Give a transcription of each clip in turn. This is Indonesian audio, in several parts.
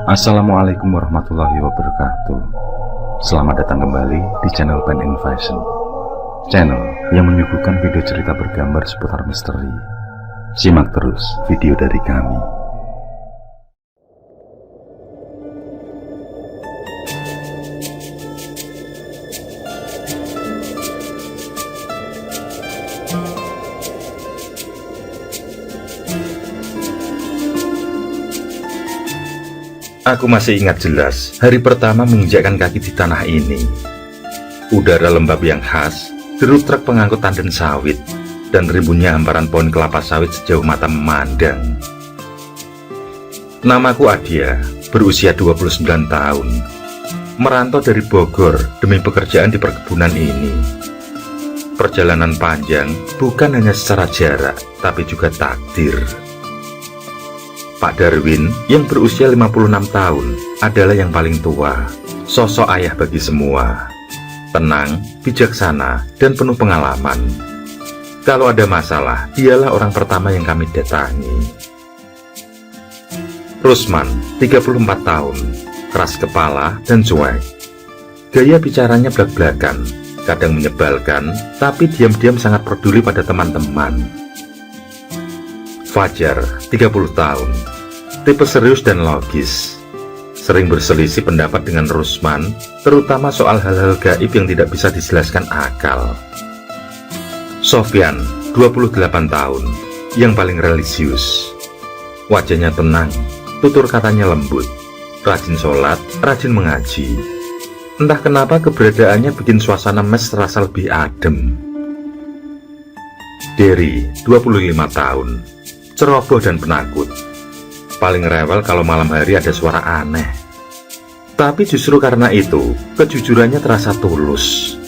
Assalamualaikum warahmatullahi wabarakatuh. Selamat datang kembali di channel Pen and Fashion, channel yang menyuguhkan video cerita bergambar seputar misteri. Simak terus video dari kami. Aku masih ingat jelas hari pertama menginjakkan kaki di tanah ini. Udara lembab yang khas, deru truk pengangkut tanden sawit, dan rimbunnya hamparan pohon kelapa sawit sejauh mata memandang. Namaku Adia, berusia 29 tahun. Merantau dari Bogor demi pekerjaan di perkebunan ini. Perjalanan panjang bukan hanya secara jarak, tapi juga takdir. Pak Darwin yang berusia 56 tahun adalah yang paling tua, sosok ayah bagi semua. Tenang, bijaksana, dan penuh pengalaman. Kalau ada masalah, dialah orang pertama yang kami datangi. Rusman, 34 tahun, keras kepala dan cuek. Gaya bicaranya blak-blakan, kadang menyebalkan, tapi diam-diam sangat peduli pada teman-teman. Fajar, 30 tahun, tipe serius dan logis. Sering berselisih pendapat dengan Rusman, terutama soal hal-hal gaib yang tidak bisa dijelaskan akal. Sofyan, 28 tahun, yang paling religius. Wajahnya tenang, tutur katanya lembut, rajin sholat, rajin mengaji. Entah kenapa keberadaannya bikin suasana mes terasa lebih adem. Derry, 25 tahun, ceroboh dan penakut. Paling rewel kalau malam hari ada suara aneh. Tapi justru karena itu, kejujurannya terasa tulus.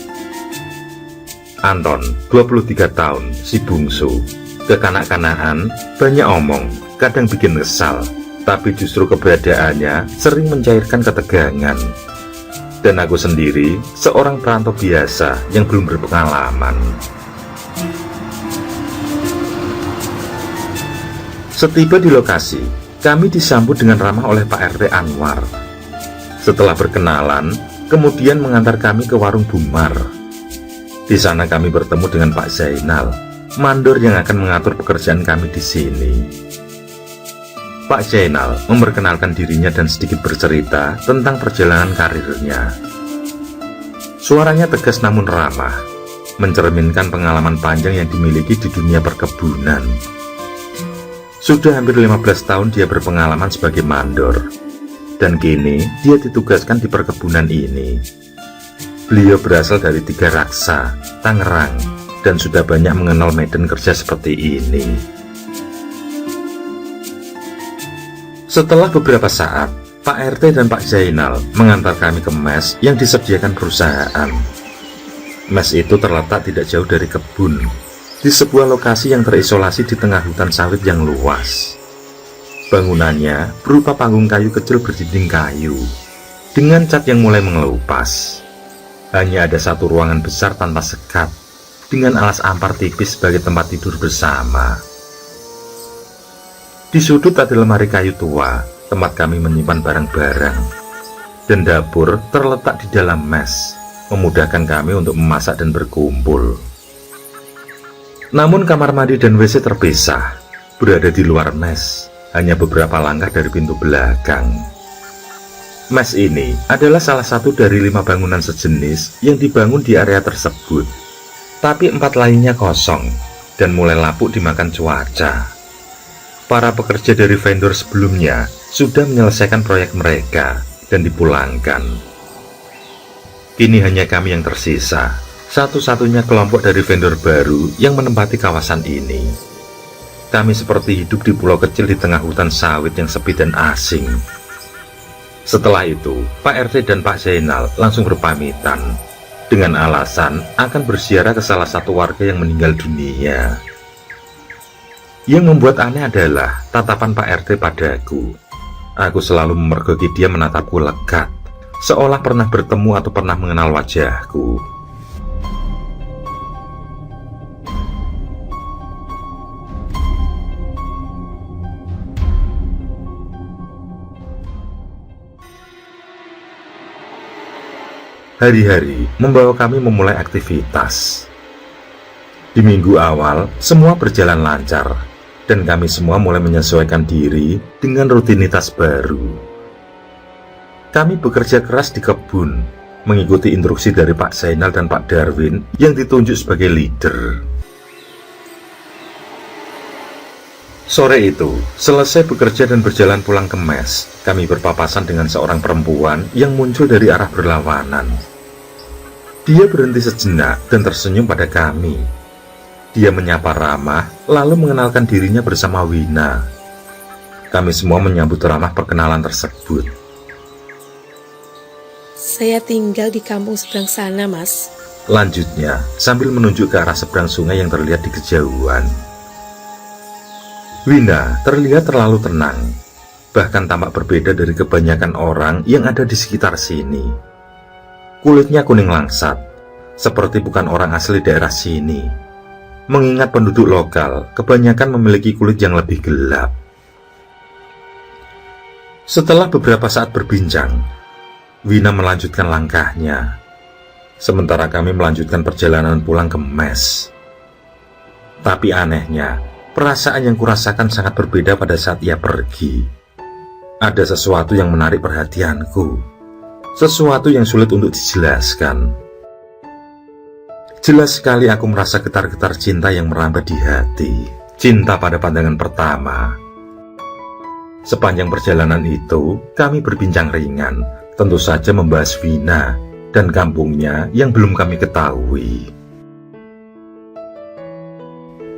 Anton, 23 tahun, si bungsu. Kekanak-kanakan, banyak omong, kadang bikin kesal. Tapi justru keberadaannya sering mencairkan ketegangan. Dan aku sendiri, seorang perantau biasa yang belum berpengalaman. Setiba di lokasi, kami disambut dengan ramah oleh Pak RT Anwar. Setelah berkenalan, kemudian mengantar kami ke warung Bumar. Di sana kami bertemu dengan Pak Zainal, mandor yang akan mengatur pekerjaan kami di sini. Pak Zainal memperkenalkan dirinya dan sedikit bercerita tentang perjalanan karirnya. Suaranya tegas namun ramah, mencerminkan pengalaman panjang yang dimiliki di dunia perkebunan. Sudah hampir 15 tahun dia berpengalaman sebagai mandor, dan kini dia ditugaskan di perkebunan ini. Beliau berasal dari Tiga Raksa, Tangerang, dan sudah banyak mengenal medan kerja seperti ini. Setelah beberapa saat, Pak RT dan Pak Zainal mengantar kami ke mes yang disediakan perusahaan. Mes itu terletak tidak jauh dari kebun, di sebuah lokasi yang terisolasi di tengah hutan sawit yang luas. Bangunannya berupa panggung kayu kecil berdinding kayu, dengan cat yang mulai mengelupas. Hanya ada satu ruangan besar tanpa sekat, dengan alas ampar tipis sebagai tempat tidur bersama. Di sudut ada lemari kayu tua, tempat kami menyimpan barang-barang. Dan dapur terletak di dalam mes, memudahkan kami untuk memasak dan berkumpul. Namun kamar mandi dan WC terpisah, berada di luar mes, hanya beberapa langkah dari pintu belakang. Mes ini adalah salah satu dari 5 bangunan sejenis yang dibangun di area tersebut. Tapi 4 lainnya kosong, dan mulai lapuk dimakan cuaca. Para pekerja dari vendor sebelumnya sudah menyelesaikan proyek mereka, dan dipulangkan. Kini hanya kami yang tersisa, satu-satunya kelompok dari vendor baru yang menempati kawasan ini. Kami seperti hidup di pulau kecil di tengah hutan sawit yang sepi dan asing. Setelah itu, Pak RT dan Pak Zainal langsung berpamitan, dengan alasan akan berziarah ke salah satu warga yang meninggal dunia. Yang membuat aneh adalah tatapan Pak RT padaku. Aku selalu memergoki dia menatapku lekat, seolah pernah bertemu atau pernah mengenal wajahku. Hari-hari membawa kami memulai aktivitas. Di minggu awal, semua berjalan lancar, dan kami semua mulai menyesuaikan diri dengan rutinitas baru. Kami bekerja keras di kebun, mengikuti instruksi dari Pak Zainal dan Pak Darwin yang ditunjuk sebagai leader. Sore itu, selesai bekerja dan berjalan pulang ke mes, kami berpapasan dengan seorang perempuan yang muncul dari arah berlawanan. Dia berhenti sejenak dan tersenyum pada kami. Dia menyapa ramah, lalu mengenalkan dirinya bersama Wina. Kami semua menyambut ramah perkenalan tersebut. Saya tinggal di kampung seberang sana, Mas. Lanjutnya, sambil menunjuk ke arah seberang sungai yang terlihat di kejauhan. Wina terlihat terlalu tenang, bahkan tampak berbeda dari kebanyakan orang yang ada di sekitar sini. Kulitnya kuning langsat, seperti bukan orang asli daerah sini. Mengingat penduduk lokal, kebanyakan memiliki kulit yang lebih gelap. Setelah beberapa saat berbincang, Wina melanjutkan langkahnya, sementara kami melanjutkan perjalanan pulang ke mes. Tapi anehnya, perasaan yang kurasakan sangat berbeda pada saat ia pergi. Ada sesuatu yang menarik perhatianku. Sesuatu yang sulit untuk dijelaskan. Jelas sekali aku merasa getar-getar cinta yang merambat di hati. Cinta pada pandangan pertama. Sepanjang perjalanan itu, kami berbincang ringan, tentu saja membahas Wina dan kampungnya yang belum kami ketahui.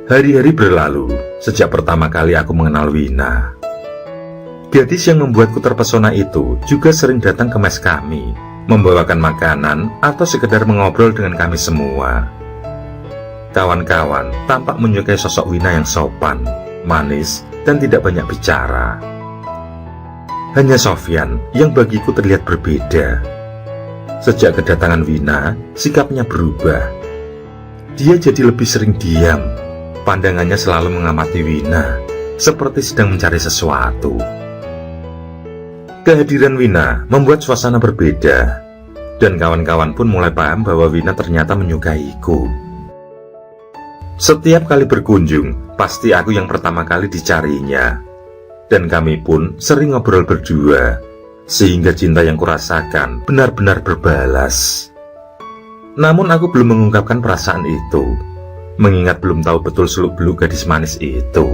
Hari-hari berlalu sejak pertama kali aku mengenal Wina. Gadis yang membuatku terpesona itu juga sering datang ke mes kami, membawakan makanan atau sekedar mengobrol dengan kami semua. Kawan-kawan tampak menyukai sosok Wina yang sopan, manis, dan tidak banyak bicara. Hanya Sofyan yang bagiku terlihat berbeda. Sejak kedatangan Wina, sikapnya berubah. Dia jadi lebih sering diam. Pandangannya selalu mengamati Wina, seperti sedang mencari sesuatu. Kehadiran Wina membuat suasana berbeda, dan kawan-kawan pun mulai paham bahwa Wina ternyata menyukaiku. Setiap kali berkunjung, pasti aku yang pertama kali dicarinya, dan kami pun sering ngobrol berdua, sehingga cinta yang kurasakan benar-benar berbalas. Namun aku belum mengungkapkan perasaan itu, mengingat belum tahu betul seluk-beluk gadis manis itu.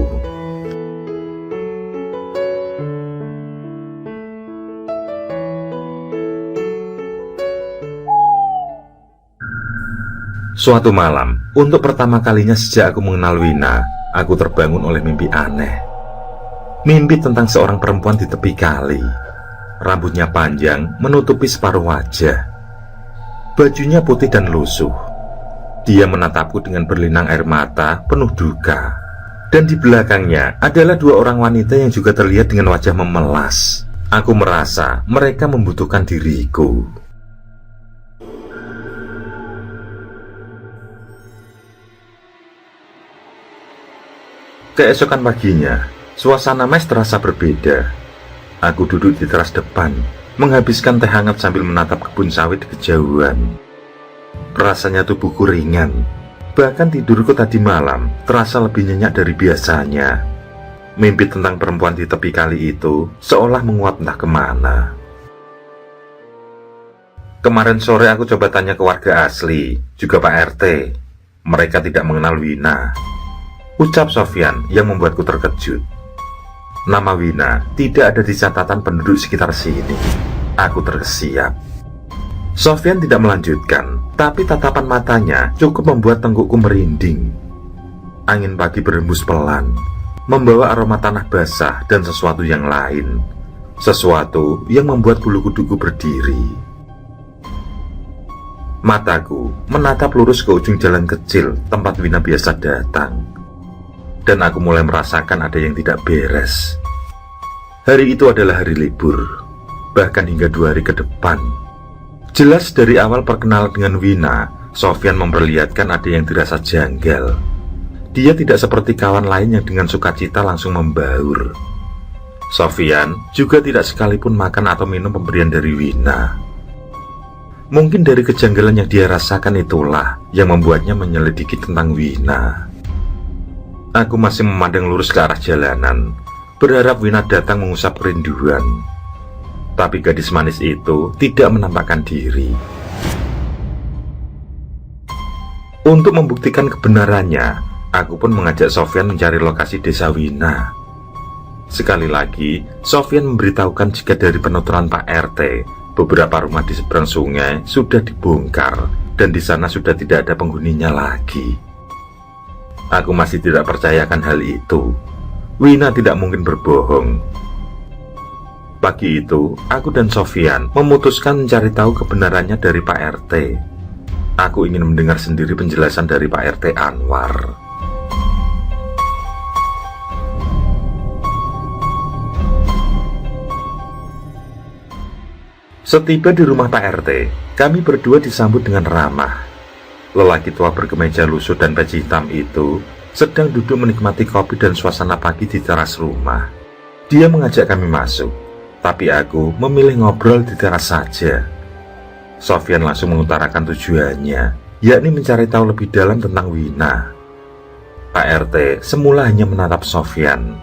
Suatu malam, untuk pertama kalinya sejak aku mengenal Wina, aku terbangun oleh mimpi aneh. Mimpi tentang seorang perempuan di tepi kali. Rambutnya panjang, menutupi separuh wajah. Bajunya putih dan lusuh. Dia menatapku dengan berlinang air mata, penuh duka. Dan di belakangnya adalah dua orang wanita yang juga terlihat dengan wajah memelas. Aku merasa mereka membutuhkan diriku. Keesokan paginya, suasana mes terasa berbeda. Aku duduk di teras depan, menghabiskan teh hangat sambil menatap kebun sawit di kejauhan. Rasanya tubuhku ringan. Bahkan tidurku tadi malam terasa lebih nyenyak dari biasanya. Mimpi tentang perempuan di tepi kali itu seolah menguap entah kemana. Kemarin sore aku coba tanya ke warga asli, juga Pak RT. Mereka tidak mengenal Wina. Ucap Sofyan yang membuatku terkejut. Nama Wina tidak ada di catatan penduduk sekitar sini. Aku terkesiap. Sofyan tidak melanjutkan, tapi tatapan matanya cukup membuat tenggukku merinding. Angin pagi berhembus pelan, membawa aroma tanah basah dan sesuatu yang lain. Sesuatu yang membuat bulu kuduku berdiri. Mataku menatap lurus ke ujung jalan kecil tempat Wina biasa datang. Dan aku mulai merasakan ada yang tidak beres. Hari itu adalah hari libur, bahkan hingga 2 hari ke depan. Jelas dari awal perkenalan dengan Wina, Sofyan memperlihatkan ada yang dirasa janggal. Dia tidak seperti kawan lain yang dengan sukacita langsung membaur. Sofyan juga tidak sekalipun makan atau minum pemberian dari Wina. Mungkin dari kejanggalan yang dia rasakan itulah yang membuatnya menyelidiki tentang Wina. Aku masih memandang lurus ke arah jalanan, berharap Wina datang mengusap kerinduan. Tapi gadis manis itu tidak menampakkan diri. Untuk membuktikan kebenarannya, aku pun mengajak Sofyan mencari lokasi desa Wina. Sekali lagi, Sofyan memberitahukan jika dari penuturan Pak RT, beberapa rumah di seberang sungai sudah dibongkar dan di sana sudah tidak ada penghuninya lagi. Aku masih tidak percayakan hal itu. Wina tidak mungkin berbohong. Pagi itu, aku dan Sofyan memutuskan mencari tahu kebenarannya dari Pak RT. Aku ingin mendengar sendiri penjelasan dari Pak RT Anwar. Setiba di rumah Pak RT, kami berdua disambut dengan ramah. Lelaki tua berkemeja lusuh dan peci hitam itu sedang duduk menikmati kopi dan suasana pagi di teras rumah. Dia mengajak kami masuk, tapi aku memilih ngobrol di teras saja. Sofyan langsung mengutarakan tujuannya, yakni mencari tahu lebih dalam tentang Wina. Pak RT semula hanya menatap Sofyan,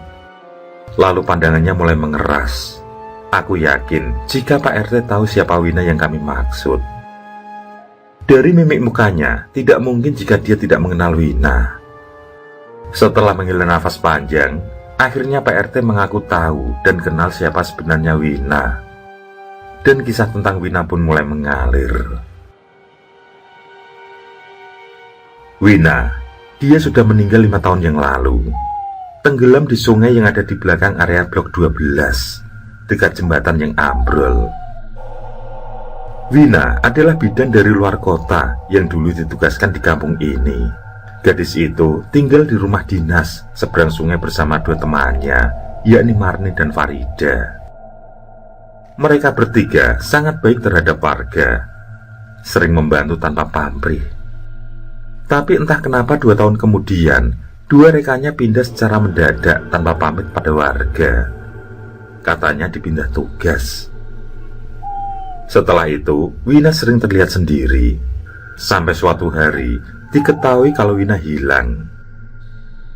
lalu pandangannya mulai mengeras. Aku yakin jika Pak RT tahu siapa Wina yang kami maksud. Dari mimik mukanya, tidak mungkin jika dia tidak mengenal Wina. Setelah menghela nafas panjang, akhirnya Pak RT mengaku tahu dan kenal siapa sebenarnya Wina. Dan kisah tentang Wina pun mulai mengalir. Wina, dia sudah meninggal 5 tahun yang lalu. Tenggelam di sungai yang ada di belakang area blok 12. Dekat jembatan yang ambrol. Wina adalah bidan dari luar kota yang dulu ditugaskan di kampung ini. Gadis itu tinggal di rumah dinas seberang sungai bersama 2 temannya, yakni Marni dan Farida. Mereka bertiga sangat baik terhadap warga, sering membantu tanpa pamrih. Tapi entah kenapa 2 tahun kemudian, 2 rekannya pindah secara mendadak tanpa pamit pada warga. Katanya dipindah tugas. Setelah itu, Wina sering terlihat sendiri. Sampai suatu hari, diketahui kalau Wina hilang.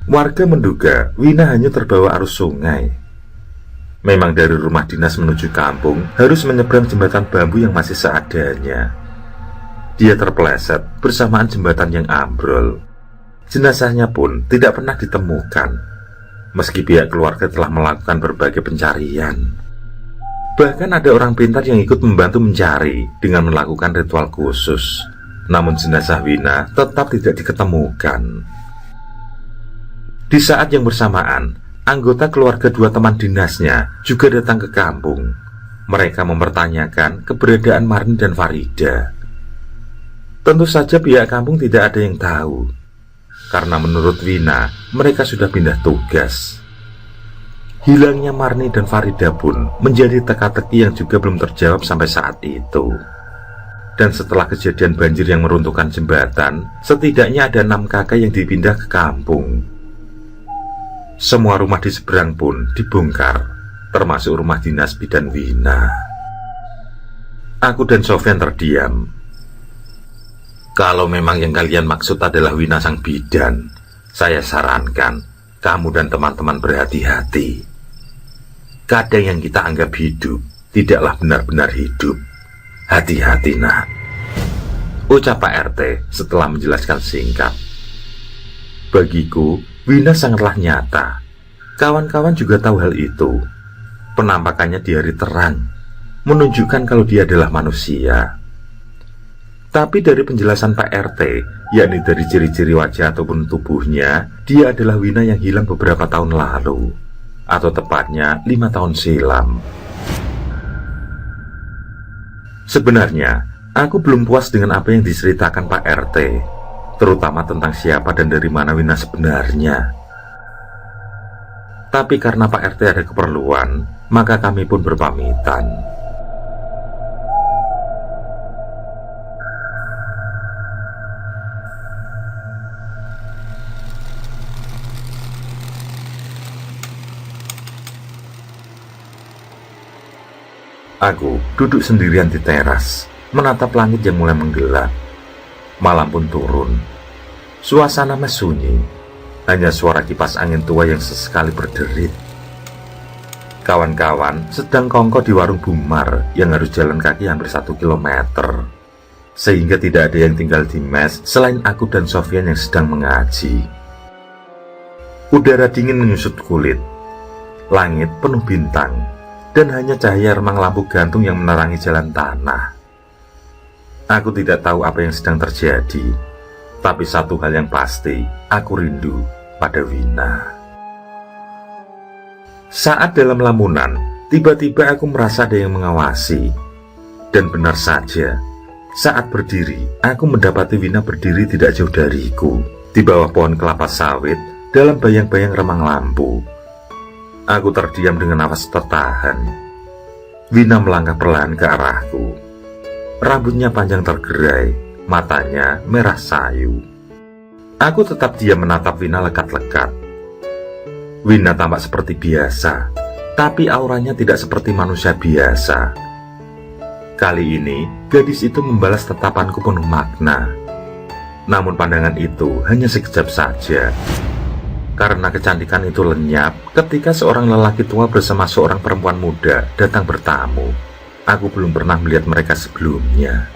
Warga menduga Wina hanya terbawa arus sungai. Memang dari rumah dinas menuju kampung harus menyeberang jembatan bambu yang masih seadanya. Dia terpeleset bersamaan jembatan yang ambrol. Jenazahnya pun tidak pernah ditemukan, meski pihak keluarga telah melakukan berbagai pencarian. Bahkan ada orang pintar yang ikut membantu mencari dengan melakukan ritual khusus. Namun jenazah Wina tetap tidak diketemukan. Di saat yang bersamaan, anggota keluarga 2 teman dinasnya juga datang ke kampung. Mereka mempertanyakan keberadaan Marni dan Farida. Tentu saja pihak kampung tidak ada yang tahu, karena menurut Wina, mereka sudah pindah tugas. Hilangnya Marni dan Farida pun menjadi teka-teki yang juga belum terjawab sampai saat itu. Dan setelah kejadian banjir yang meruntuhkan jembatan, setidaknya ada 6 kakak yang dipindah ke kampung. Semua rumah di seberang pun dibongkar, termasuk rumah dinas bidan Wina. Aku dan Sofyan terdiam. Kalau memang yang kalian maksud adalah Wina sang bidan, saya sarankan kamu dan teman-teman berhati-hati. Kadang yang kita anggap hidup tidaklah benar-benar hidup. Hati-hati nak, ucap Pak RT setelah menjelaskan singkat. Bagiku, Wina sangatlah nyata. Kawan-kawan juga tahu hal itu. Penampakannya di hari terang menunjukkan kalau dia adalah manusia. Tapi dari penjelasan Pak RT, yakni dari ciri-ciri wajah ataupun tubuhnya, dia adalah Wina yang hilang beberapa tahun lalu, atau tepatnya 5 tahun silam. Sebenarnya, aku belum puas dengan apa yang diceritakan Pak RT, terutama tentang siapa dan dari mana Wina sebenarnya. Tapi karena Pak RT ada keperluan, maka kami pun berpamitan. Aku duduk sendirian di teras, menatap langit yang mulai menggelap. Malam pun turun. Suasana mes sunyi, hanya suara kipas angin tua yang sesekali berderit. Kawan-kawan sedang kongko di warung Bumar yang harus jalan kaki hampir 1 kilometer, sehingga tidak ada yang tinggal di mes selain aku dan Sofyan yang sedang mengaji. Udara dingin menyusut kulit, langit penuh bintang, dan hanya cahaya remang lampu gantung yang menerangi jalan tanah. Aku tidak tahu apa yang sedang terjadi, tapi satu hal yang pasti, aku rindu pada Wina. Saat dalam lamunan, tiba-tiba aku merasa ada yang mengawasi. Dan benar saja, saat berdiri, aku mendapati Wina berdiri tidak jauh dariku, di bawah pohon kelapa sawit, dalam bayang-bayang remang lampu. Aku terdiam dengan nafas tertahan. Wina melangkah perlahan ke arahku. Rambutnya panjang tergerai, matanya merah sayu. Aku tetap diam menatap Wina lekat-lekat. Wina tampak seperti biasa, tapi auranya tidak seperti manusia biasa. Kali ini, gadis itu membalas tatapanku penuh makna. Namun pandangan itu hanya sekejap saja, karena kecantikan itu lenyap ketika seorang lelaki tua bersama seorang perempuan muda datang bertamu. Aku belum pernah melihat mereka sebelumnya.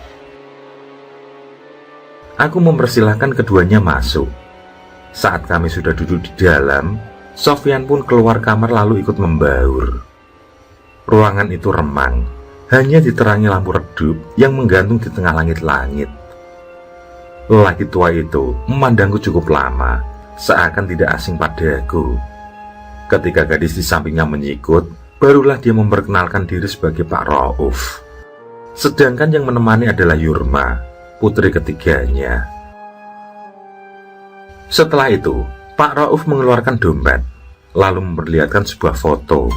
Aku mempersilahkan keduanya masuk. Saat kami sudah duduk di dalam, Sofyan pun keluar kamar lalu ikut membaur. Ruangan itu remang, hanya diterangi lampu redup yang menggantung di tengah langit-langit. Lelaki tua itu memandangku cukup lama, seakan tidak asing padaku. Ketika gadis di sampingnya menyikut, barulah dia memperkenalkan diri sebagai Pak Rauf. Sedangkan yang menemani adalah Yurma, putri ketiganya. Setelah itu, Pak Rauf mengeluarkan dompet, lalu memperlihatkan sebuah foto.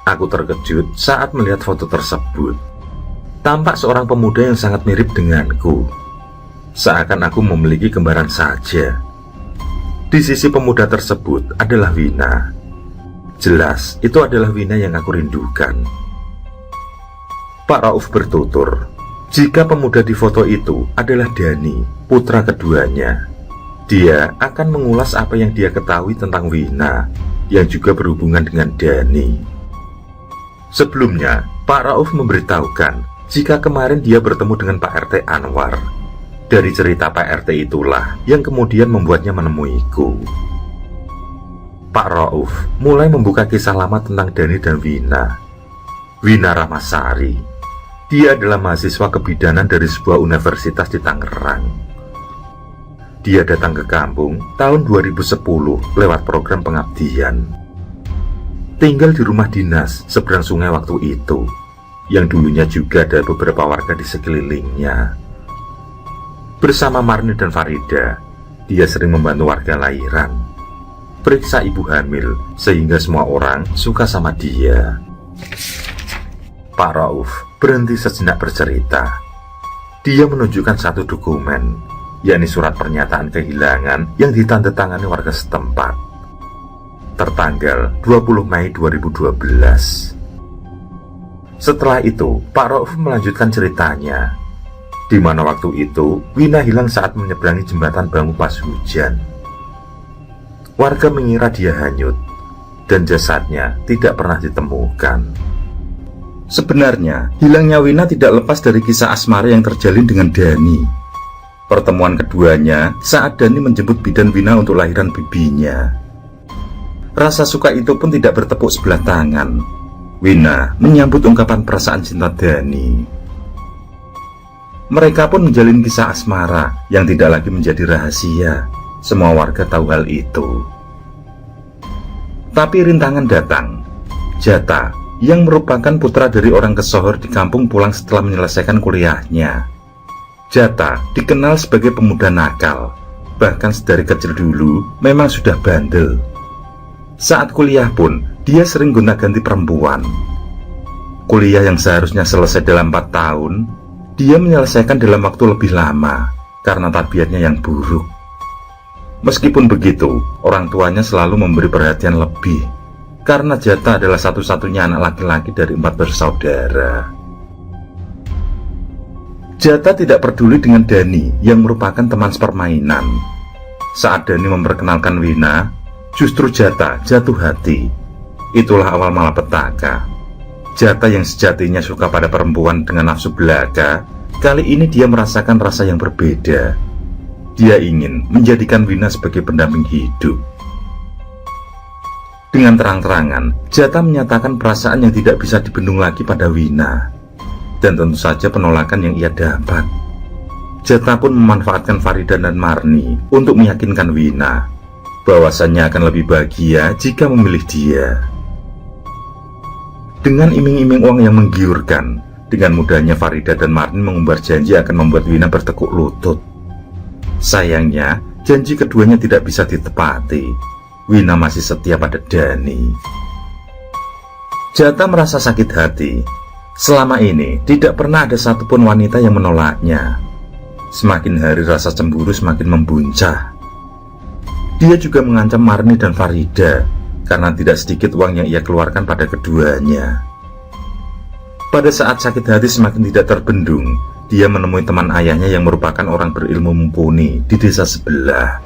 Aku terkejut saat melihat foto tersebut. Tampak seorang pemuda yang sangat mirip denganku, seakan aku memiliki kembaran saja. Di sisi pemuda tersebut adalah Wina. Jelas, itu adalah Wina yang aku rindukan. Pak Rauf bertutur, jika pemuda di foto itu adalah Dani, putra keduanya. Dia akan mengulas apa yang dia ketahui tentang Wina, yang juga berhubungan dengan Dani. Sebelumnya, Pak Rauf memberitahukan jika kemarin dia bertemu dengan Pak RT Anwar. Dari cerita Pak RT itulah yang kemudian membuatnya menemuiku. Pak Rauf mulai membuka kisah lama tentang Dani dan Wina. Wina Ramasari. Dia adalah mahasiswa kebidanan dari sebuah universitas di Tangerang. Dia datang ke kampung tahun 2010 lewat program pengabdian. Tinggal di rumah dinas seberang sungai waktu itu, yang dulunya juga ada beberapa warga di sekelilingnya. Bersama Marni dan Farida, dia sering membantu warga lahiran, periksa ibu hamil, sehingga semua orang suka sama dia. Pak Rauf berhenti sejenak bercerita. Dia menunjukkan satu dokumen, yakni surat pernyataan kehilangan yang ditandatangani warga setempat, tertanggal 20 Mei 2012. Setelah itu, Pak Rauf melanjutkan ceritanya, di mana waktu itu Wina hilang saat menyeberangi jembatan bambu pas hujan. Warga mengira dia hanyut, dan jasadnya tidak pernah ditemukan. Sebenarnya, hilangnya Wina tidak lepas dari kisah asmara yang terjalin dengan Dani. Pertemuan keduanya saat Dani menjemput bidan Wina untuk lahiran bibinya. Rasa suka itu pun tidak bertepuk sebelah tangan. Wina menyambut ungkapan perasaan cinta Dani. Mereka pun menjalin kisah asmara yang tidak lagi menjadi rahasia. Semua warga tahu hal itu. Tapi rintangan datang. Jata, yang merupakan putra dari orang kesohor di kampung, pulang setelah menyelesaikan kuliahnya. Jata dikenal sebagai pemuda nakal. Bahkan sedari kecil dulu memang sudah bandel. Saat kuliah pun dia sering gonta-ganti perempuan. Kuliah yang seharusnya selesai dalam 4 tahun, dia menyelesaikan dalam waktu lebih lama karena tabiatnya yang buruk. Meskipun begitu, orang tuanya selalu memberi perhatian lebih, karena Jata adalah satu-satunya anak laki-laki dari 4 bersaudara. Jata tidak peduli dengan Dani yang merupakan teman sepermainan. Saat Dani memperkenalkan Wina, justru Jata jatuh hati. Itulah awal malapetaka. Jata yang sejatinya suka pada perempuan dengan nafsu belaka, kali ini dia merasakan rasa yang berbeda. Dia ingin menjadikan Wina sebagai pendamping hidup. Dengan terang-terangan, Jata menyatakan perasaan yang tidak bisa dibendung lagi pada Wina. Dan tentu saja penolakan yang ia dapat. Jata pun memanfaatkan Farida dan Marni untuk meyakinkan Wina bahwasannya akan lebih bahagia jika memilih dia. Dengan iming-iming uang yang menggiurkan, dengan mudahnya Farida dan Marni mengumbar janji akan membuat Wina bertekuk lutut. Sayangnya, janji keduanya tidak bisa ditepati. Wina masih setia pada Dani. Jata merasa sakit hati. Selama ini tidak pernah ada satupun wanita yang menolaknya. Semakin hari rasa cemburu semakin membuncah. Dia juga mengancam Marni dan Farida karena tidak sedikit uang yang ia keluarkan pada keduanya. Pada saat sakit hati semakin tidak terbendung, dia menemui teman ayahnya yang merupakan orang berilmu mumpuni di desa sebelah.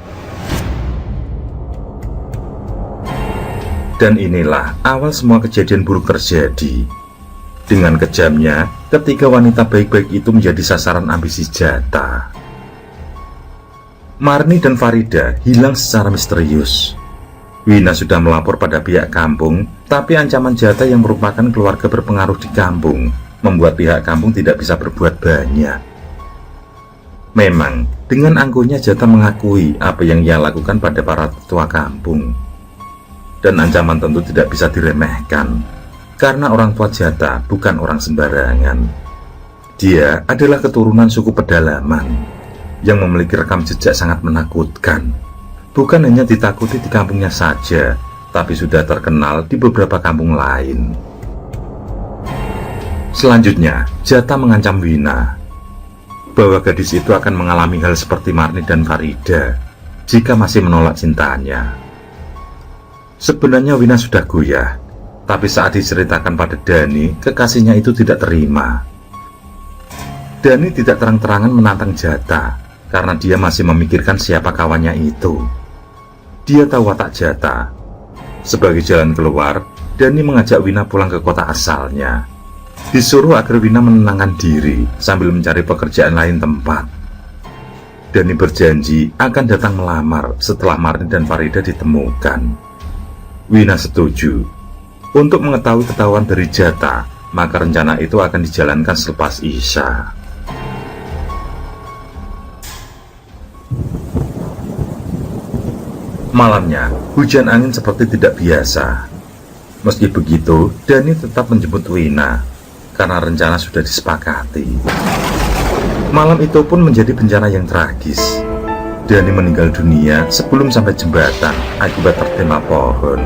Dan inilah awal semua kejadian buruk terjadi. Dengan kejamnya, ketiga wanita baik-baik itu menjadi sasaran ambisi Jata. Marni dan Farida hilang secara misterius. Wina sudah melapor pada pihak kampung, tapi ancaman Jata yang merupakan keluarga berpengaruh di kampung membuat pihak kampung tidak bisa berbuat banyak. Memang, dengan angkuhnya Jata mengakui apa yang ia lakukan pada para tetua kampung. Dan ancaman tentu tidak bisa diremehkan. Karena orang tua Jata bukan orang sembarangan. Dia adalah keturunan suku pedalaman yang memiliki rekam jejak sangat menakutkan. Bukan hanya ditakuti di kampungnya saja, tapi sudah terkenal di beberapa kampung lain. Selanjutnya, Jata mengancam Wina bahwa gadis itu akan mengalami hal seperti Marni dan Farida jika masih menolak cintanya. Sebenarnya Wina sudah goyah, tapi saat diceritakan pada Dani, kekasihnya itu tidak terima. Dani tidak terang-terangan menantang Jata, karena dia masih memikirkan siapa kawannya itu. Dia tahu watak Jata. Sebagai jalan keluar, Dani mengajak Wina pulang ke kota asalnya. Disuruh agar Wina menenangkan diri sambil mencari pekerjaan lain tempat. Dani berjanji akan datang melamar setelah Marni dan Farida ditemukan. Wina setuju. Untuk mengetahui ketahuan dari Jata, maka rencana itu akan dijalankan selepas Isya. Malamnya, hujan angin seperti tidak biasa. Meski begitu, Dani tetap menjemput Wina, karena rencana sudah disepakati. Malam itu pun menjadi bencana yang tragis. Dani meninggal dunia sebelum sampai jembatan akibat tertimpa pohon.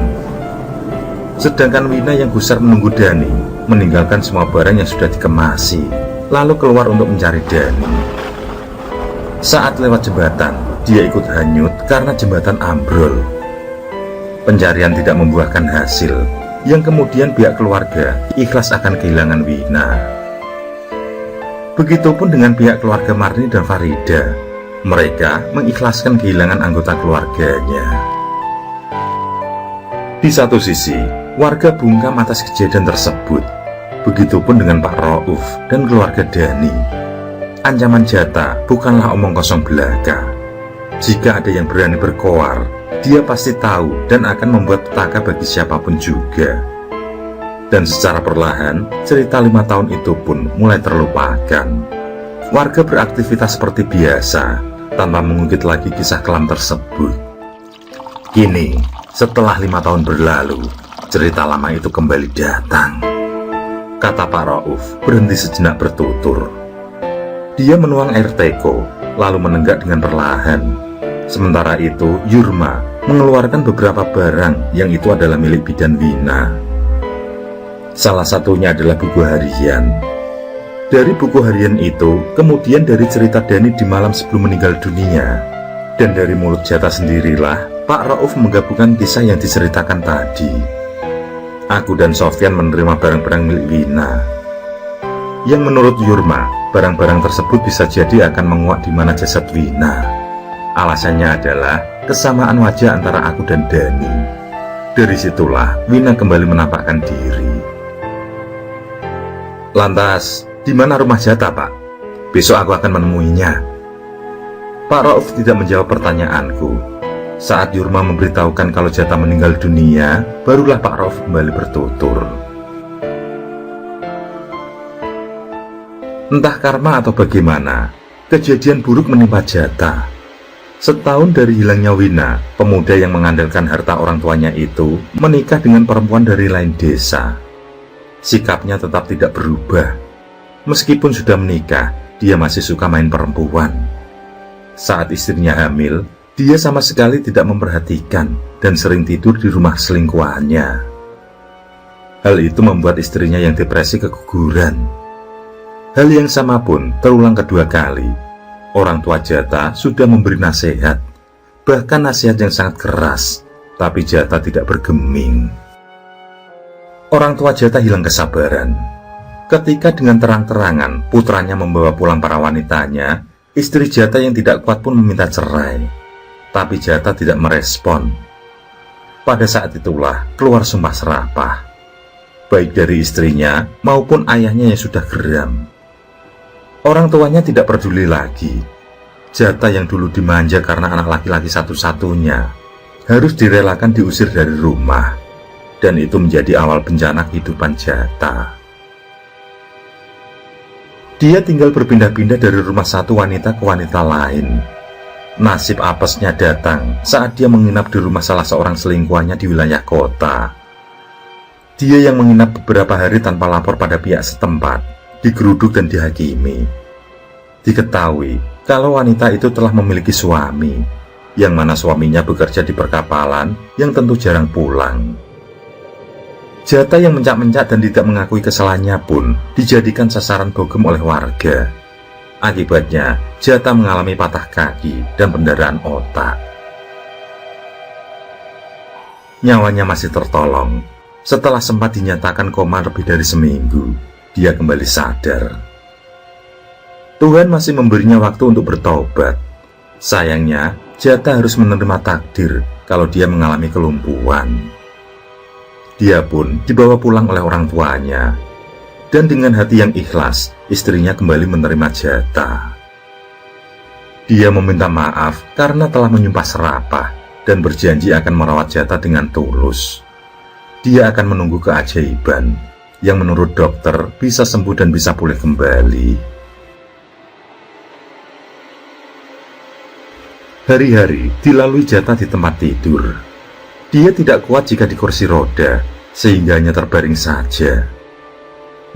Sedangkan Wina yang gusar menunggu Dani meninggalkan semua barang yang sudah dikemasi, lalu keluar untuk mencari Dani. Saat lewat jembatan, dia ikut hanyut karena jembatan ambrol. Pencarian tidak membuahkan hasil, yang kemudian pihak keluarga ikhlas akan kehilangan Wina. Begitupun dengan pihak keluarga Marni dan Farida, mereka mengikhlaskan kehilangan anggota keluarganya. Di satu sisi, warga bungkam atas kejadian tersebut. Begitupun dengan Pak Rauf dan keluarga Dani. Ancaman Jata bukanlah omong kosong belaka. Jika ada yang berani berkoar, dia pasti tahu dan akan membuat petaka bagi siapapun juga. Dan secara perlahan, cerita 5 tahun itu pun mulai terlupakan. Warga beraktivitas seperti biasa, tanpa mengungkit lagi kisah kelam tersebut. Kini, setelah 5 tahun berlalu, cerita lama itu kembali datang. Kata Pak Rauf berhenti sejenak bertutur. Dia menuang air teko, lalu menenggak dengan perlahan. Sementara itu, Yurma mengeluarkan beberapa barang yang itu adalah milik bidan Wina. Salah satunya adalah buku harian. Dari buku harian itu, kemudian dari cerita Dani di malam sebelum meninggal dunia, dan dari mulut Jata sendirilah Pak Rauf menggabungkan kisah yang diceritakan tadi. Aku dan Sofyan menerima barang-barang milik Wina. yang menurut Yurma, barang-barang tersebut bisa jadi akan menguak di mana jasad Wina. Alasannya adalah kesamaan wajah antara aku dan Dani. Dari situlah Wina kembali menampakkan diri. Lantas, di mana rumah Jata, Pak? Besok aku akan menemuinya. Pak Rauf tidak menjawab pertanyaanku. Saat Yurma memberitahukan kalau Jata meninggal dunia, barulah Pak Rauf kembali bertutur. Entah karma atau bagaimana, kejadian buruk menimpa Jata. Setahun dari hilangnya Wina, pemuda yang mengandalkan harta orang tuanya itu menikah dengan perempuan dari lain desa. Sikapnya tetap tidak berubah. Meskipun sudah menikah, dia masih suka main perempuan. Saat istrinya hamil, dia sama sekali tidak memperhatikan dan sering tidur di rumah selingkuhannya. Hal itu membuat istrinya yang depresi keguguran. Hal yang sama pun terulang kedua kali. Orang tua Jata sudah memberi nasihat, bahkan nasihat yang sangat keras, tapi Jata tidak bergeming. Orang tua Jata hilang kesabaran. Ketika dengan terang-terangan putranya membawa pulang para wanitanya, istri Jata yang tidak kuat pun meminta cerai. Tapi Jata tidak merespon. Pada saat itulah keluar sumpah serapah, baik dari istrinya maupun ayahnya yang sudah geram. Orang tuanya tidak peduli lagi. Jata yang dulu dimanja karena anak laki-laki satu-satunya harus direlakan diusir dari rumah. Dan itu menjadi awal bencana kehidupan Jata. Dia tinggal berpindah-pindah dari rumah satu wanita ke wanita lain. Nasib apesnya datang saat dia menginap di rumah salah seorang selingkuhannya di wilayah kota. Dia yang menginap beberapa hari tanpa lapor pada pihak setempat, digeruduk dan dihakimi. Diketahui kalau wanita itu telah memiliki suami, yang mana suaminya bekerja di perkapalan yang tentu jarang pulang. Jata yang mencak-mencak dan tidak mengakui kesalahannya pun dijadikan sasaran bogem oleh warga. Akibatnya, Jata mengalami patah kaki dan pendarahan otak. Nyawanya masih tertolong. Setelah sempat dinyatakan koma lebih dari seminggu, dia kembali sadar. Tuhan masih memberinya waktu untuk bertobat. Sayangnya, Jata harus menerima takdir kalau dia mengalami kelumpuhan. Dia pun dibawa pulang oleh orang tuanya. Dan dengan hati yang ikhlas, istrinya kembali menerima Jata. Dia meminta maaf karena telah menyumpah serapah dan berjanji akan merawat Jata dengan tulus. Dia akan menunggu keajaiban yang menurut dokter bisa sembuh dan bisa pulih kembali. Hari-hari dilalui Jata di tempat tidur. Dia tidak kuat jika di kursi roda, sehingga hanya terbaring saja.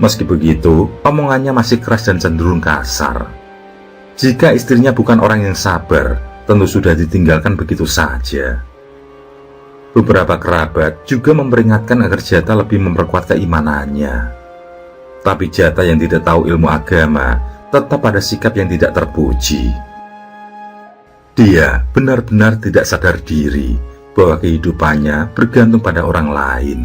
Meski begitu, omongannya masih keras dan cenderung kasar. Jika istrinya bukan orang yang sabar, tentu sudah ditinggalkan begitu saja. Beberapa kerabat juga memperingatkan agar Jata lebih memperkuat keimanannya. Tapi Jata yang tidak tahu ilmu agama tetap pada sikap yang tidak terpuji. Dia benar-benar tidak sadar diri bahwa kehidupannya bergantung pada orang lain.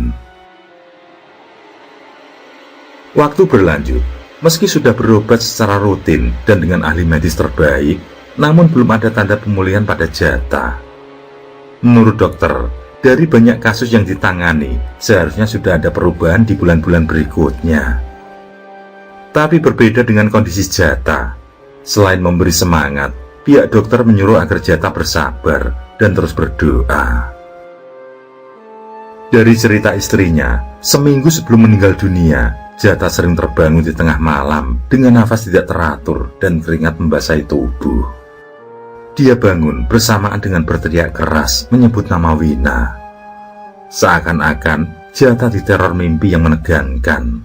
Waktu berlanjut, meski sudah berobat secara rutin dan dengan ahli medis terbaik, namun belum ada tanda pemulihan pada Jata. Menurut dokter, dari banyak kasus yang ditangani, seharusnya sudah ada perubahan di bulan-bulan berikutnya. Tapi berbeda dengan kondisi Jata. Selain memberi semangat, pihak dokter menyuruh agar Jata bersabar dan terus berdoa. Dari cerita istrinya, seminggu sebelum meninggal dunia, Jata sering terbangun di tengah malam dengan nafas tidak teratur dan keringat membasahi tubuh. Dia bangun bersamaan dengan berteriak keras menyebut nama Wina. Seakan-akan Jata diteror mimpi yang menegangkan.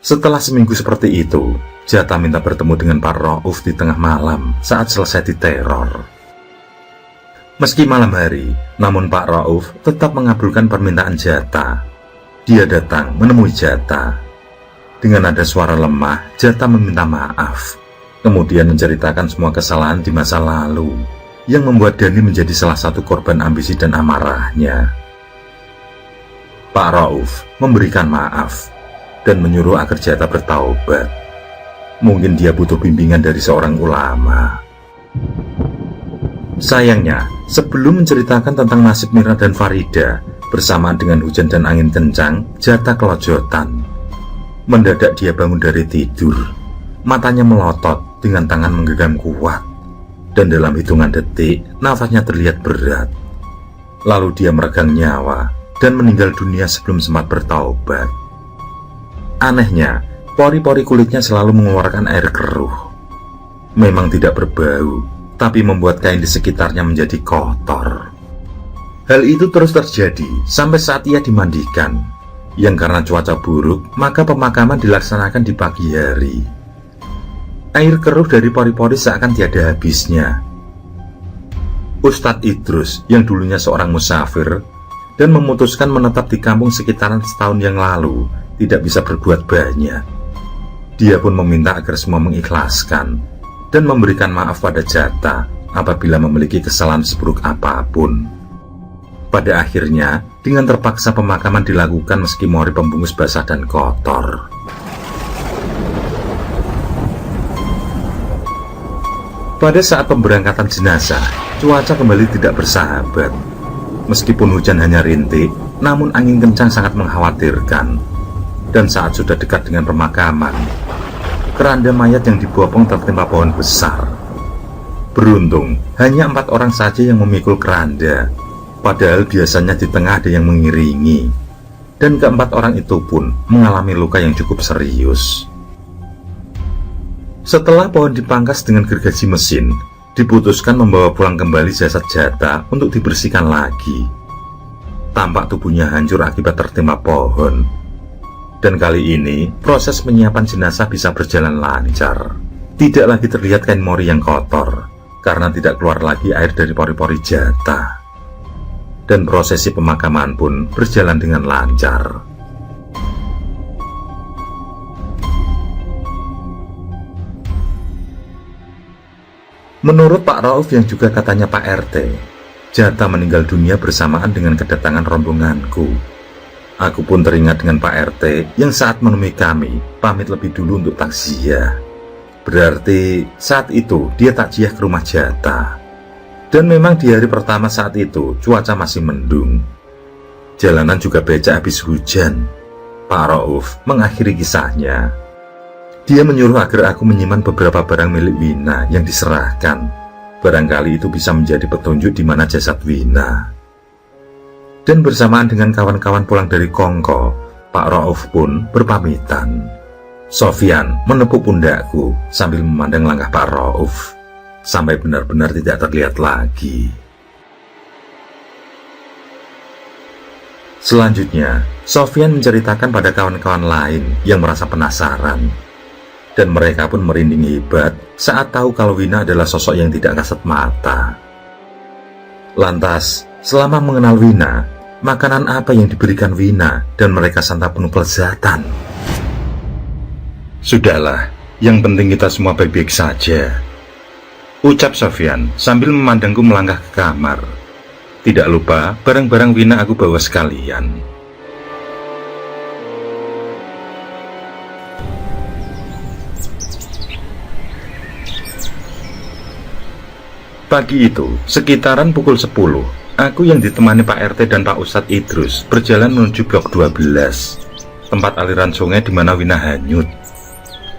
Setelah seminggu seperti itu, Jata minta bertemu dengan Pak Rauf di tengah malam saat selesai diteror. Meski malam hari, namun Pak Rauf tetap mengabulkan permintaan Jata. Dia datang menemui Jata. Dengan nada suara lemah, Jata meminta maaf. Kemudian menceritakan semua kesalahan di masa lalu yang membuat Dani menjadi salah satu korban ambisi dan amarahnya. Pak Rauf memberikan maaf dan menyuruh agar Jata bertaubat. Mungkin dia butuh bimbingan dari seorang ulama. Sayangnya, sebelum menceritakan tentang nasib Mira dan Farida bersamaan dengan hujan dan angin kencang, Jata kelojotan. Mendadak dia bangun dari tidur. Matanya melotot dengan tangan menggenggam kuat. Dan dalam hitungan detik, nafasnya terlihat berat. Lalu dia meregang nyawa dan meninggal dunia sebelum sempat bertaubat. Anehnya, pori-pori kulitnya selalu mengeluarkan air keruh. Memang tidak berbau, tapi membuat kain di sekitarnya menjadi kotor. Hal itu terus terjadi sampai saat ia dimandikan, yang karena cuaca buruk, maka pemakaman dilaksanakan di pagi hari. Air keruh dari pori-pori seakan tiada habisnya. Ustadz Idrus yang dulunya seorang musafir dan memutuskan menetap di kampung sekitaran setahun yang lalu, tidak bisa berbuat banyak. Dia pun meminta agar semua mengikhlaskan dan memberikan maaf pada Jata apabila memiliki kesalahan seburuk apapun. Pada akhirnya, dengan terpaksa pemakaman dilakukan meski mori pembungkus basah dan kotor. Pada saat pemberangkatan jenazah, cuaca kembali tidak bersahabat. Meskipun hujan hanya rintik, namun angin kencang sangat mengkhawatirkan. Dan saat sudah dekat dengan pemakaman, keranda mayat yang dibopong tertimpa pohon besar. Beruntung, hanya 4 orang saja yang memikul keranda. Padahal biasanya di tengah ada yang mengiringi. Dan keempat orang itu pun mengalami luka yang cukup serius. Setelah pohon dipangkas dengan gergaji mesin, diputuskan membawa pulang kembali jasad Jata untuk dibersihkan lagi. Tampak tubuhnya hancur akibat tertimpa pohon. Dan kali ini, proses penyiapan jenazah bisa berjalan lancar. Tidak lagi terlihat kain mori yang kotor, karena tidak keluar lagi air dari pori-pori Jata. Dan prosesi pemakaman pun berjalan dengan lancar. Menurut Pak Rauf yang juga katanya Pak RT, Jata meninggal dunia bersamaan dengan kedatangan rombonganku. Aku pun teringat dengan Pak RT yang saat menemui kami pamit lebih dulu untuk takziah. Berarti saat itu dia takziah ke rumah Jata. Dan memang di hari pertama saat itu cuaca masih mendung. Jalanan juga becek habis hujan. Pak Rauf mengakhiri kisahnya. Dia menyuruh agar aku menyimpan beberapa barang milik Wina yang diserahkan. Barangkali itu bisa menjadi petunjuk di mana jasad Wina. Dan bersamaan dengan kawan-kawan pulang dari Kongko, Pak Rauf pun berpamitan. Sofyan menepuk pundakku sambil memandang langkah Pak Rauf sampai benar-benar tidak terlihat lagi. Selanjutnya, Sofyan menceritakan pada kawan-kawan lain yang merasa penasaran. Dan mereka pun merinding hebat saat tahu kalau Wina adalah sosok yang tidak kasat mata. Lantas, selama mengenal Wina, makanan apa yang diberikan Wina dan mereka santap penuh kelezatan? Sudahlah, yang penting kita semua baik-baik saja, ucap Sofyan sambil memandangku melangkah ke kamar. Tidak lupa, barang-barang Wina aku bawa sekalian. Pagi itu, sekitaran pukul 10, aku yang ditemani Pak RT dan Pak Ustadz Idrus berjalan menuju blok 12, tempat aliran sungai di mana Wina hanyut.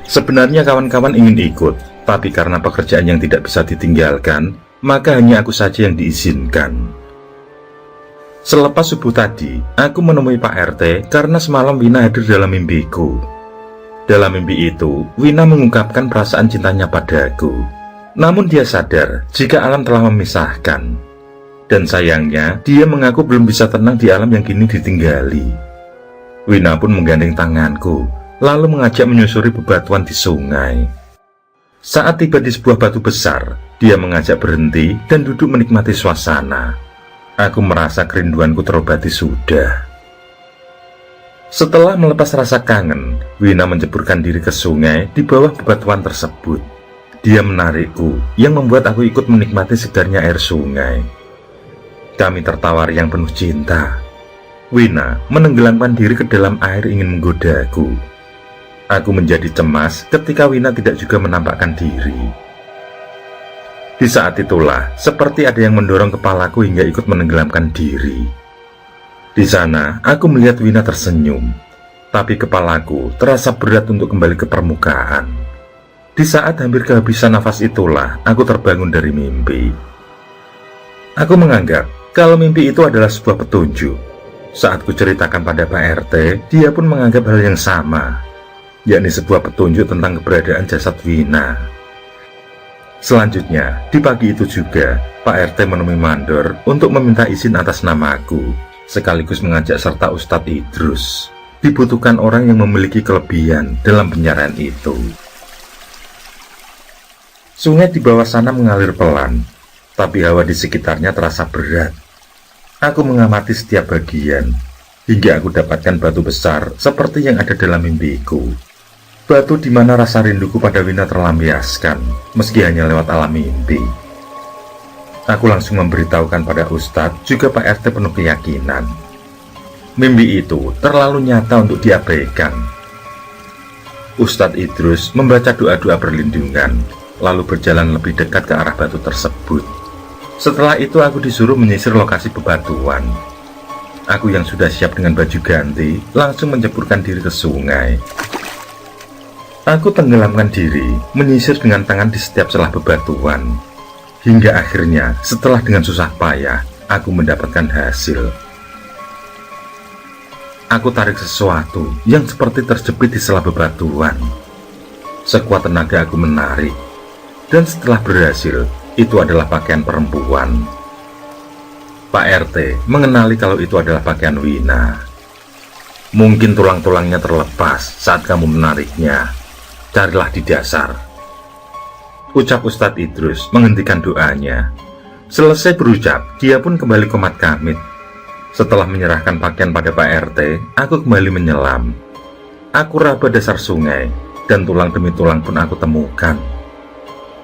Sebenarnya kawan-kawan ingin ikut, tapi karena pekerjaan yang tidak bisa ditinggalkan, maka hanya aku saja yang diizinkan. Selepas subuh tadi, aku menemui Pak RT karena semalam Wina hadir dalam mimpiku. Dalam mimpi itu, Wina mengungkapkan perasaan cintanya padaku. Namun dia sadar jika alam telah memisahkan. Dan sayangnya, dia mengaku belum bisa tenang di alam yang kini ditinggali. Wina pun menggandeng tanganku, lalu mengajak menyusuri bebatuan di sungai. Saat tiba di sebuah batu besar, dia mengajak berhenti dan duduk menikmati suasana. Aku merasa kerinduanku terobati sudah. Setelah melepas rasa kangen, Wina menjeburkan diri ke sungai di bawah bebatuan tersebut. Dia menarikku, yang membuat aku ikut menikmati segarnya air sungai. Kami tertawa yang penuh cinta. Wina menenggelamkan diri ke dalam air ingin menggodaku. Aku menjadi cemas ketika Wina tidak juga menampakkan diri. Di saat itulah, seperti ada yang mendorong kepalaku hingga ikut menenggelamkan diri. Di sana, aku melihat Wina tersenyum, tapi kepalaku terasa berat untuk kembali ke permukaan. Di saat hampir kehabisan nafas itulah, aku terbangun dari mimpi. Aku menganggap kalau mimpi itu adalah sebuah petunjuk. Saat kuceritakan pada Pak RT, dia pun menganggap hal yang sama, yakni sebuah petunjuk tentang keberadaan jasad Wina. Selanjutnya, di pagi itu juga, Pak RT menemui Mandor untuk meminta izin atas namaku, sekaligus mengajak serta Ustadz Idrus. Dibutuhkan orang yang memiliki kelebihan dalam penyerahan itu. Sungai di bawah sana mengalir pelan, tapi hawa di sekitarnya terasa berat. Aku mengamati setiap bagian, hingga aku dapatkan batu besar seperti yang ada dalam mimpiku. Batu di mana rasa rinduku pada Wina terlampiaskan, meski hanya lewat alam mimpi. Aku langsung memberitahukan pada Ustadz, juga Pak RT penuh keyakinan. Mimpi itu terlalu nyata untuk diabaikan. Ustadz Idrus membaca doa-doa perlindungan, lalu berjalan lebih dekat ke arah batu tersebut. Setelah itu aku disuruh menyisir lokasi bebatuan. Aku yang sudah siap dengan baju ganti, langsung menjeburkan diri ke sungai. Aku tenggelamkan diri, menyisir dengan tangan di setiap celah bebatuan. Hingga akhirnya, setelah dengan susah payah, aku mendapatkan hasil. Aku tarik sesuatu yang seperti terjepit di celah bebatuan. Sekuat tenaga aku menarik, dan setelah berhasil, itu adalah pakaian perempuan. Pak RT mengenali kalau itu adalah pakaian Wina. Mungkin tulang-tulangnya terlepas saat kamu menariknya. Carilah di dasar, ucap Ustadz Idrus menghentikan doanya. Selesai berucap, dia pun kembali komat kamit. Setelah menyerahkan pakaian pada Pak RT, aku kembali menyelam. Aku raba dasar sungai, dan tulang demi tulang pun aku temukan.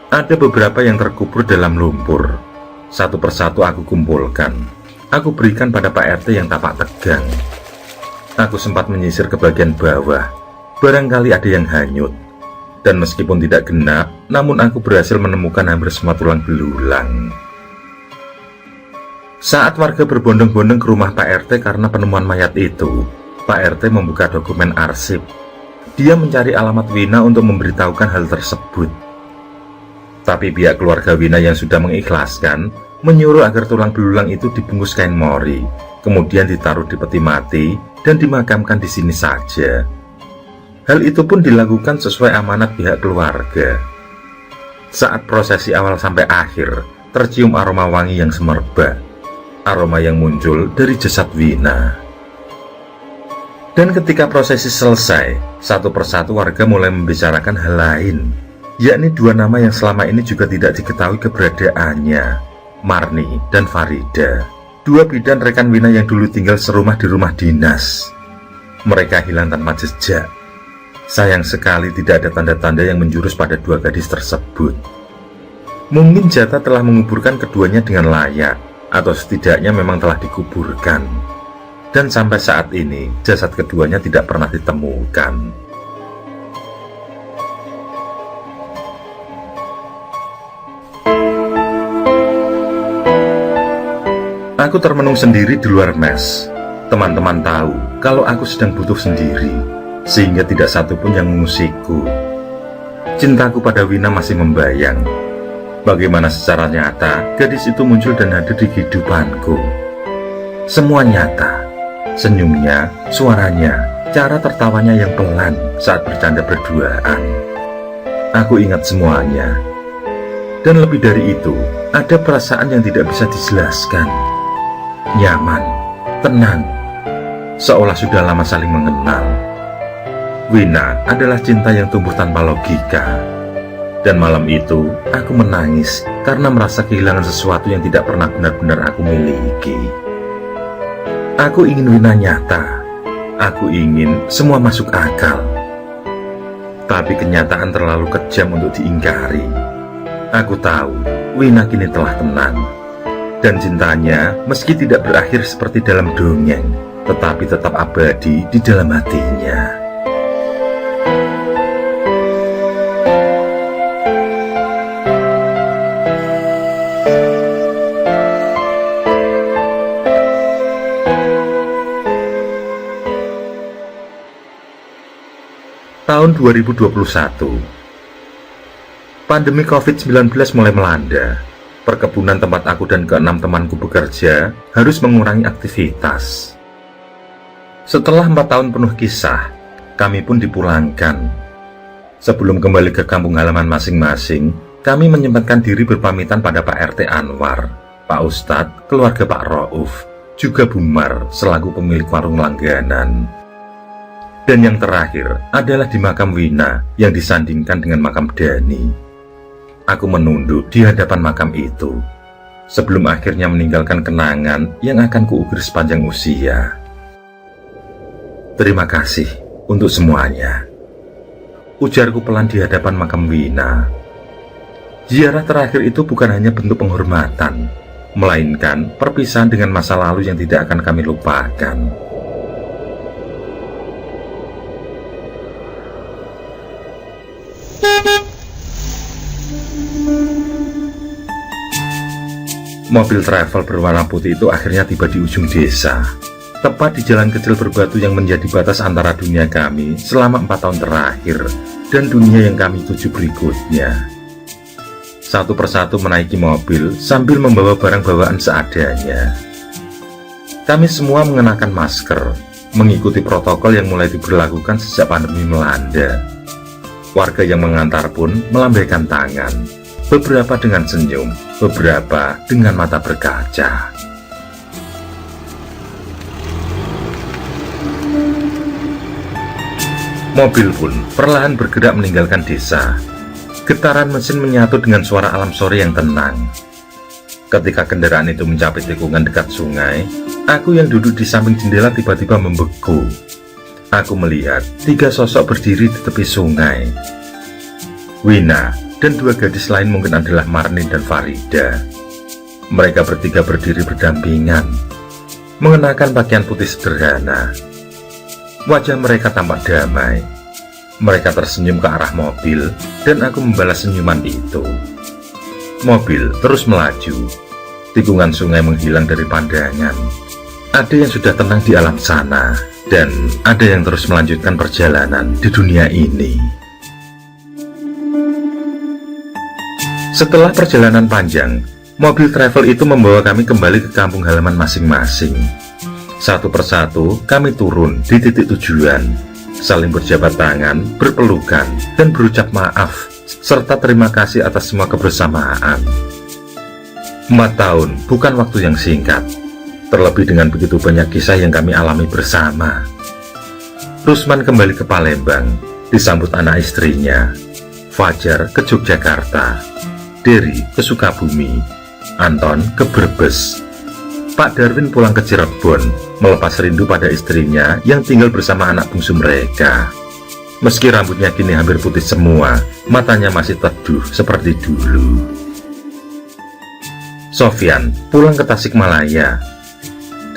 Ada beberapa yang terkubur dalam lumpur. Satu persatu aku kumpulkan. Aku berikan pada Pak RT yang tampak tegang. Aku sempat menyisir ke bagian bawah. Barangkali ada yang hanyut. Dan meskipun tidak genap, namun aku berhasil menemukan hampir semua tulang belulang. Saat warga berbondong-bondong ke rumah Pak RT karena penemuan mayat itu, Pak RT membuka dokumen arsip. Dia mencari alamat Wina untuk memberitahukan hal tersebut. Tapi pihak keluarga Wina yang sudah mengikhlaskan, menyuruh agar tulang belulang itu dibungkus kain mori, kemudian ditaruh di peti mati, dan dimakamkan di sini saja. Hal itu pun dilakukan sesuai amanat pihak keluarga. Saat prosesi awal sampai akhir, tercium aroma wangi yang semerbak. Aroma yang muncul dari jasad Wina. Dan ketika prosesi selesai, satu persatu warga mulai membicarakan hal lain, yakni dua nama yang selama ini juga tidak diketahui keberadaannya, Marni dan Farida. Dua bidan rekan Wina yang dulu tinggal serumah di rumah dinas. Mereka hilang tanpa jejak. Sayang sekali tidak ada tanda-tanda yang menjurus pada dua gadis tersebut. Mungkin Jata telah menguburkan keduanya dengan layak, atau setidaknya memang telah dikuburkan. Dan sampai saat ini, jasad keduanya tidak pernah ditemukan. Aku termenung sendiri di luar mes. Teman-teman tahu kalau aku sedang butuh sendiri, sehingga tidak satupun yang mengusikku. Cintaku pada Wina masih membayang. Bagaimana secara nyata gadis itu muncul dan hadir di kehidupanku. Semua nyata. Senyumnya, suaranya, cara tertawanya yang pelan saat bercanda berduaan. Aku ingat semuanya. Dan lebih dari itu, ada perasaan yang tidak bisa dijelaskan. Nyaman, tenang, seolah sudah lama saling mengenal. Wina adalah cinta yang tumbuh tanpa logika. Dan malam itu, aku menangis karena merasa kehilangan sesuatu yang tidak pernah benar-benar aku miliki. Aku ingin Wina nyata. Aku ingin semua masuk akal. Tapi kenyataan terlalu kejam untuk diingkari. Aku tahu Wina kini telah tenang. Dan cintanya meski tidak berakhir seperti dalam dongeng, tetapi tetap abadi di dalam hatinya. Tahun 2021. Pandemi COVID-19 mulai melanda. Perkebunan tempat aku dan keenam temanku bekerja harus mengurangi aktivitas. Setelah 4 tahun penuh kisah, kami pun dipulangkan. Sebelum kembali ke kampung halaman masing-masing, kami menyempatkan diri berpamitan pada Pak RT Anwar, Pak Ustadz, keluarga Pak Rauf, juga Bumar selaku pemilik warung langganan. Dan yang terakhir adalah di makam Wina yang disandingkan dengan makam Dani. Aku menunduk di hadapan makam itu, sebelum akhirnya meninggalkan kenangan yang akan kuukir sepanjang usia. Terima kasih untuk semuanya, ujarku pelan di hadapan makam Wina. Ziarah terakhir itu bukan hanya bentuk penghormatan, melainkan perpisahan dengan masa lalu yang tidak akan kami lupakan. Mobil travel berwarna putih itu akhirnya tiba di ujung desa, tepat di jalan kecil berbatu yang menjadi batas antara dunia kami selama 4 tahun terakhir dan dunia yang kami tuju berikutnya. Satu persatu menaiki mobil sambil membawa barang bawaan seadanya. Kami semua mengenakan masker, mengikuti protokol yang mulai diberlakukan sejak pandemi melanda. Warga yang mengantar pun melambaikan tangan, beberapa dengan senyum, beberapa dengan mata berkaca. Mobil pun perlahan bergerak meninggalkan desa. Getaran mesin menyatu dengan suara alam sore yang tenang. Ketika kendaraan itu mencapai tikungan dekat sungai, aku yang duduk di samping jendela tiba-tiba membeku. Aku melihat 3 sosok berdiri di tepi sungai. Wina dan 2 gadis lain mungkin adalah Marni dan Farida. Mereka bertiga berdiri berdampingan, mengenakan pakaian putih sederhana. Wajah mereka tampak damai. Mereka tersenyum ke arah mobil, dan aku membalas senyuman itu. Mobil terus melaju. Tikungan sungai menghilang dari pandangan. Ada yang sudah tenang di alam sana, dan ada yang terus melanjutkan perjalanan di dunia ini. Setelah perjalanan panjang, mobil travel itu membawa kami kembali ke kampung halaman masing-masing. Satu persatu kami turun di titik tujuan, saling berjabat tangan, berpelukan, dan berucap maaf, serta terima kasih atas semua kebersamaan. 4 tahun bukan waktu yang singkat, terlebih dengan begitu banyak kisah yang kami alami bersama. Rusman kembali ke Palembang, disambut anak istrinya. Fajar ke Yogyakarta, Dery ke Sukabumi, Anton ke Brebes. Pak Darwin pulang ke Cirebon, melepas rindu pada istrinya yang tinggal bersama anak bungsu mereka. Meski rambutnya kini hampir putih semua, matanya masih teduh seperti dulu. Sofyan pulang ke Tasikmalaya.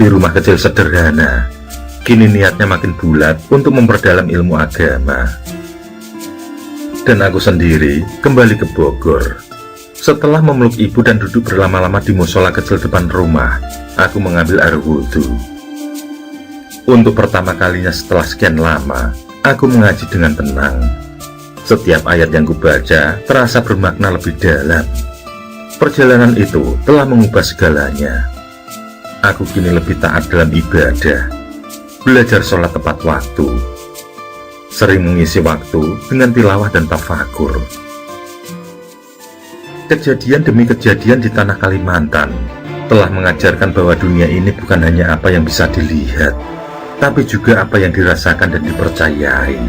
Di rumah kecil sederhana, kini niatnya makin bulat untuk memperdalam ilmu agama. Dan aku sendiri kembali ke Bogor. Setelah memeluk ibu dan duduk berlama-lama di musola kecil depan rumah, aku mengambil air wudhu. Untuk pertama kalinya setelah sekian lama, aku mengaji dengan tenang. Setiap ayat yang kubaca terasa bermakna lebih dalam. Perjalanan itu telah mengubah segalanya. Aku kini lebih taat dalam ibadah, belajar sholat tepat waktu, sering mengisi waktu dengan tilawah dan tafakur. Kejadian demi kejadian di tanah Kalimantan telah mengajarkan bahwa dunia ini bukan hanya apa yang bisa dilihat, tapi juga apa yang dirasakan dan dipercayai.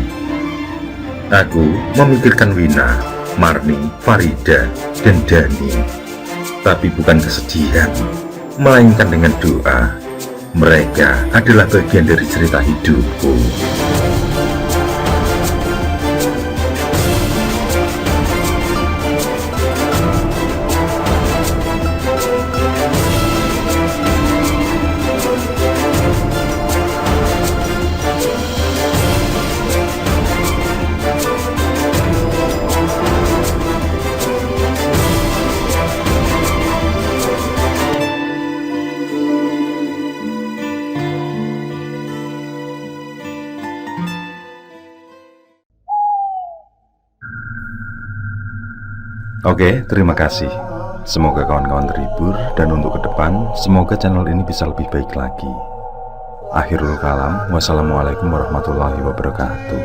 Aku memikirkan Wina, Marni, Farida, dan Dani, tapi bukan kesedihan, melainkan dengan doa. Mereka adalah bagian dari cerita hidupku. Oke, terima kasih. Semoga kawan-kawan terhibur, dan untuk ke depan, semoga channel ini bisa lebih baik lagi. Akhirul kalam, wassalamualaikum warahmatullahi wabarakatuh.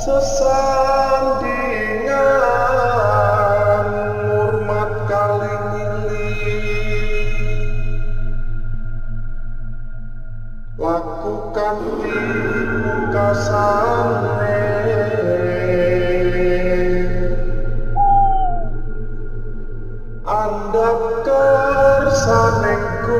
Sesandingan hormat kali lakukan pungkasane andap kersanengku